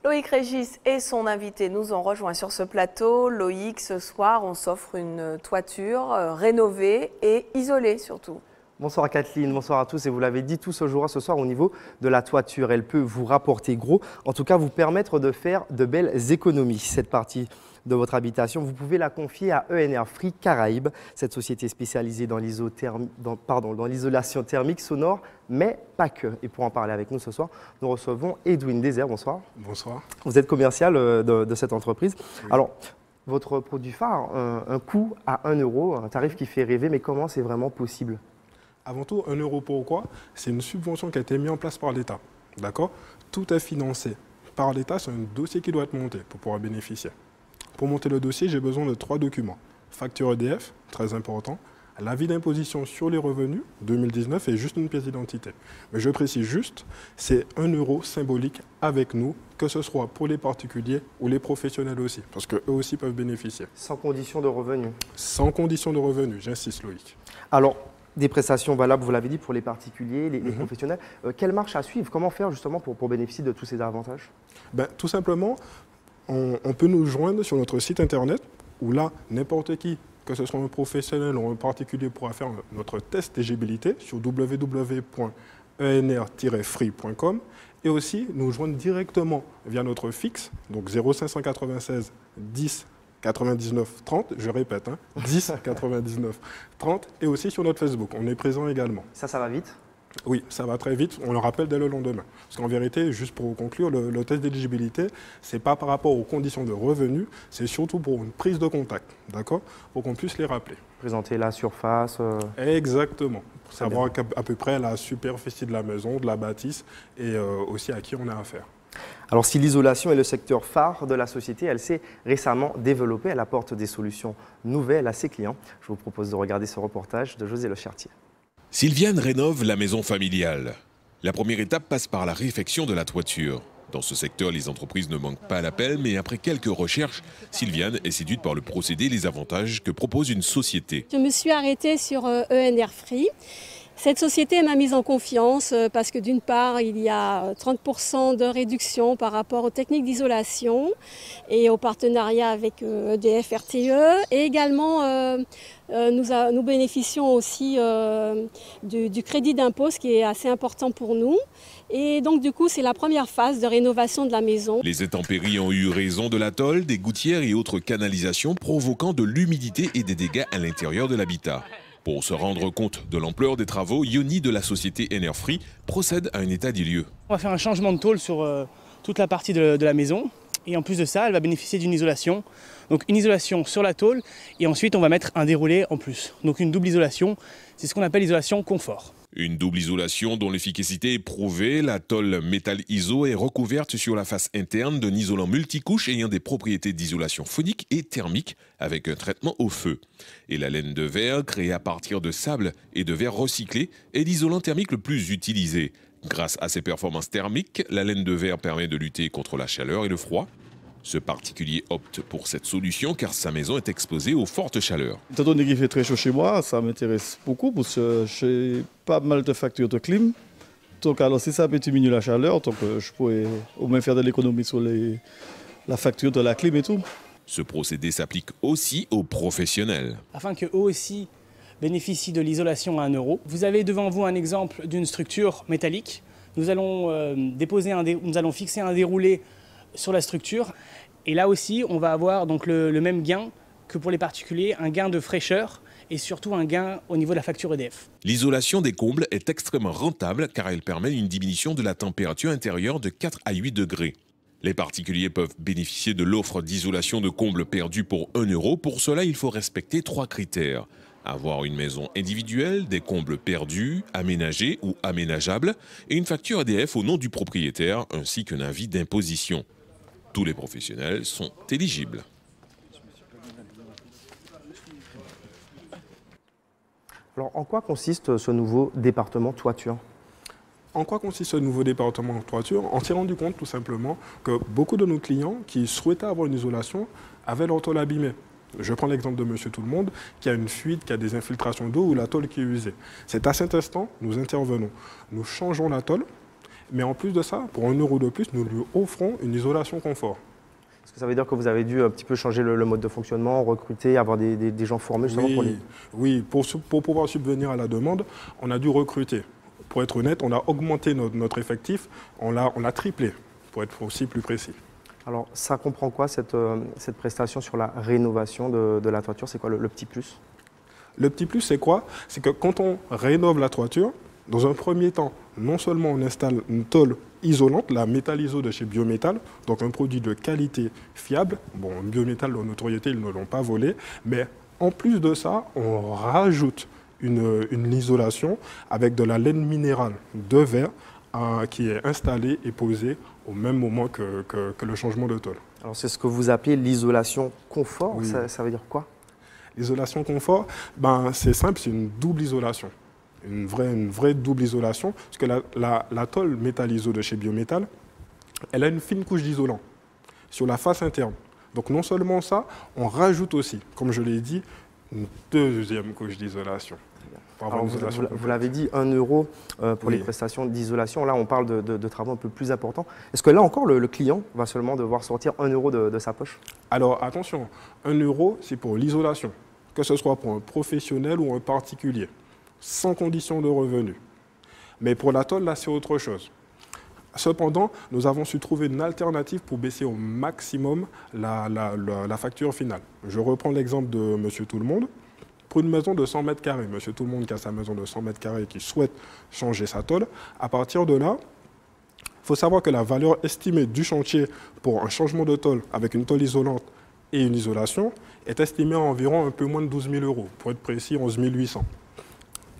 Loïc Régis et son invité nous ont rejoints sur ce plateau. Loïc, ce soir, on s'offre une toiture rénovée et isolée surtout. Bonsoir Kathleen, bonsoir à tous. Et vous l'avez dit tous ce soir au niveau de la toiture. Elle peut vous rapporter gros, en tout cas vous permettre de faire de belles économies. Cette partie de votre habitation, vous pouvez la confier à ENR Free Caraïbes, cette société spécialisée dans l'isolation thermique sonore, mais pas que. Et pour en parler avec nous ce soir, nous recevons Edwin Désert. Bonsoir. Bonsoir. Vous êtes commercial de cette entreprise. Oui. Alors, votre produit phare, un coût à 1 euro, un tarif qui fait rêver, mais comment c'est vraiment possible ? Avant tout, 1 euro pourquoi? C'est une subvention qui a été mise en place par l'État. D'accord? Tout est financé par l'État, c'est un dossier qui doit être monté pour pouvoir bénéficier. Pour monter le dossier, j'ai besoin de 3 documents. Facture EDF, très important. L'avis d'imposition sur les revenus, 2019, et juste une pièce d'identité. Mais je précise juste, c'est 1 euro symbolique avec nous, que ce soit pour les particuliers ou les professionnels aussi, parce qu'eux aussi peuvent bénéficier. Sans condition de revenu. Sans condition de revenu, j'insiste Loïc. Alors, des prestations valables, vous l'avez dit, pour les particuliers, les professionnels. Quelle marche à suivre? Comment faire justement pour bénéficier de tous ces avantages? Tout simplement, on peut nous joindre sur notre site internet, où là, n'importe qui, que ce soit un professionnel ou un particulier, pourra faire notre test d'éligibilité sur www.enr-free.com et aussi nous joindre directement via notre fixe, donc 0596 10 99 30, je répète, 10 99 30, et aussi sur notre Facebook. On est présent également. Ça va vite? Oui, ça va très vite. On le rappelle dès le lendemain. Parce qu'en vérité, juste pour conclure, le test d'éligibilité, ce n'est pas par rapport aux conditions de revenus, c'est surtout pour une prise de contact, d'accord? Pour qu'on puisse les rappeler. Présenter la surface. Exactement. Pour savoir à peu près la superficie de la maison, de la bâtisse, et aussi à qui on a affaire. Alors si l'isolation est le secteur phare de la société, elle s'est récemment développée, elle apporte des solutions nouvelles à ses clients. Je vous propose de regarder ce reportage de José Le Chartier. Sylviane rénove la maison familiale. La première étape passe par la réfection de la toiture. Dans ce secteur, les entreprises ne manquent pas à l'appel, mais après quelques recherches, Sylviane est séduite par le procédé et les avantages que propose une société. Je me suis arrêtée sur ENR Free. Cette société m'a mise en confiance parce que d'une part, il y a 30% de réduction par rapport aux techniques d'isolation et au partenariat avec EDF RTE. Et également, nous bénéficions aussi du crédit d'impôt, ce qui est assez important pour nous. Et donc du coup, c'est la première phase de rénovation de la maison. Les intempéries ont eu raison de l'atoll, des gouttières et autres canalisations provoquant de l'humidité et des dégâts à l'intérieur de l'habitat. Pour se rendre compte de l'ampleur des travaux, Yoni de la société ENR Free procède à un état des lieux. On va faire un changement de tôle sur toute la partie de la maison. Et en plus de ça, elle va bénéficier d'une isolation. Donc une isolation sur la tôle et ensuite on va mettre un déroulé en plus. Donc une double isolation, c'est ce qu'on appelle l'isolation confort. Une double isolation dont l'efficacité est prouvée, la tôle métal iso est recouverte sur la face interne d'un isolant multicouche ayant des propriétés d'isolation phonique et thermique avec un traitement au feu. Et la laine de verre, créée à partir de sable et de verre recyclé, est l'isolant thermique le plus utilisé. Grâce à ses performances thermiques, la laine de verre permet de lutter contre la chaleur et le froid. Ce particulier opte pour cette solution car sa maison est exposée aux fortes chaleurs. Étant donné qu'il fait très chaud chez moi, ça m'intéresse beaucoup parce que j'ai pas mal de factures de clim. Donc alors si ça peut diminuer la chaleur, donc je pourrais au moins faire de l'économie sur la facture de la clim et tout. Ce procédé s'applique aussi aux professionnels. Afin qu'eux aussi bénéficient de l'isolation à 1 euro. Vous avez devant vous un exemple d'une structure métallique. Nous allons fixer un déroulé sur la structure. Et là aussi, on va avoir donc le même gain que pour les particuliers, un gain de fraîcheur et surtout un gain au niveau de la facture EDF. L'isolation des combles est extrêmement rentable car elle permet une diminution de la température intérieure de 4 à 8 degrés. Les particuliers peuvent bénéficier de l'offre d'isolation de combles perdus pour 1 euro. Pour cela, il faut respecter 3 critères. Avoir une maison individuelle, des combles perdus, aménagés ou aménageables et une facture EDF au nom du propriétaire ainsi qu'un avis d'imposition. Tous les professionnels sont éligibles. Alors, en quoi consiste ce nouveau département toiture? En quoi consiste ce nouveau département toiture? On s'est rendu compte tout simplement que beaucoup de nos clients qui souhaitaient avoir une isolation avaient leur tôle abîmée. Je prends l'exemple de Monsieur Tout-le-Monde qui a une fuite, qui a des infiltrations d'eau ou la tôle qui est usée. C'est à cet instant, nous intervenons. Nous changeons la tôle Mais en plus de ça, pour 1 euro de plus, nous lui offrons une isolation confort. Est-ce que ça veut dire que vous avez dû un petit peu changer le mode de fonctionnement, recruter, avoir des gens formés justement pour les... Oui, pour pouvoir subvenir à la demande, on a dû recruter. Pour être honnête, on a augmenté notre effectif, on l'a triplé, pour être aussi plus précis. Alors, ça comprend quoi cette prestation sur la rénovation de la toiture? C'est quoi le petit plus? Le petit plus, c'est quoi? C'est que quand on rénove la toiture, dans un premier temps, non seulement on installe une tôle isolante, la Métal-Iso de chez Biométal, donc un produit de qualité fiable. Bon, Biométal, leur notoriété, ils ne l'ont pas volé, mais en plus de ça, on rajoute une isolation avec de la laine minérale de verre qui est installée et posée au même moment que le changement de tôle. Alors, c'est ce que vous appelez l'isolation confort, Oui. ça veut dire quoi? L'isolation confort, c'est simple, c'est une double isolation. Une vraie double isolation, parce que la tôle Métal-Iso de chez Biométal, elle a une fine couche d'isolant sur la face interne. Donc non seulement ça, on rajoute aussi, comme je l'ai dit, une deuxième couche d'isolation. Alors, vous l'avez dit, 1 euro pour les Oui. prestations d'isolation. Là, on parle de travaux un peu plus importants. Est-ce que là encore, le client va seulement devoir sortir 1 euro de sa poche? Alors attention, 1 euro, c'est pour l'isolation, que ce soit pour un professionnel ou un particulier, sans condition de revenu. Mais pour la tôle, là, c'est autre chose. Cependant, nous avons su trouver une alternative pour baisser au maximum la facture finale. Je reprends l'exemple de Monsieur Tout-le-Monde. Pour une maison de 100 mètres carrés, Monsieur Tout-le-Monde qui a sa maison de 100 mètres carrés et qui souhaite changer sa tôle, à partir de là, il faut savoir que la valeur estimée du chantier pour un changement de tôle avec une tôle isolante et une isolation est estimée à environ un peu moins de 12 000 euros, pour être précis, 11 800.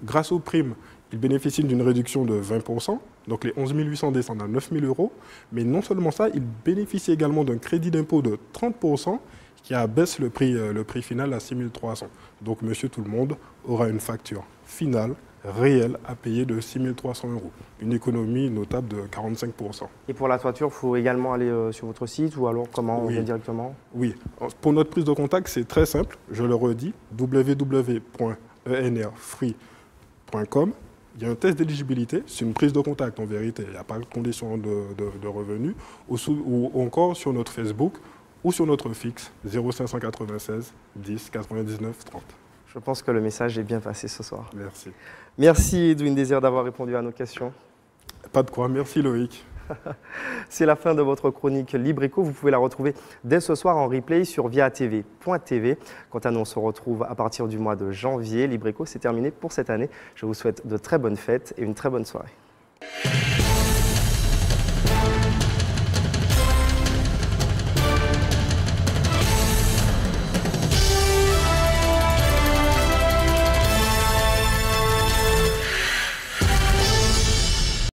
Grâce aux primes, ils bénéficient d'une réduction de 20%, donc les 11 800 descendent à 9 000 euros, mais non seulement ça, ils bénéficient également d'un crédit d'impôt de 30% qui abaisse le prix final à 6 300. Donc Monsieur Tout-le-Monde aura une facture finale réelle à payer de 6 300 euros, une économie notable de 45%. Et pour la toiture, il faut également aller sur votre site ou alors comment on Oui. vient directement? Oui, pour notre prise de contact, c'est très simple, je le redis, www.enerfree.com. Il y a un test d'éligibilité, c'est une prise de contact en vérité, il n'y a pas de condition de revenu, ou encore sur notre Facebook ou sur notre fixe 0596 10 99 30. Je pense que le message est bien passé ce soir. Merci. Merci Edwin Désir d'avoir répondu à nos questions. Pas de quoi, merci Loïc. C'est la fin de votre chronique Libreco. Vous pouvez la retrouver dès ce soir en replay sur viatv.tv. Quant à nous, on se retrouve à partir du mois de janvier. Libreco, c'est terminé pour cette année. Je vous souhaite de très bonnes fêtes et une très bonne soirée.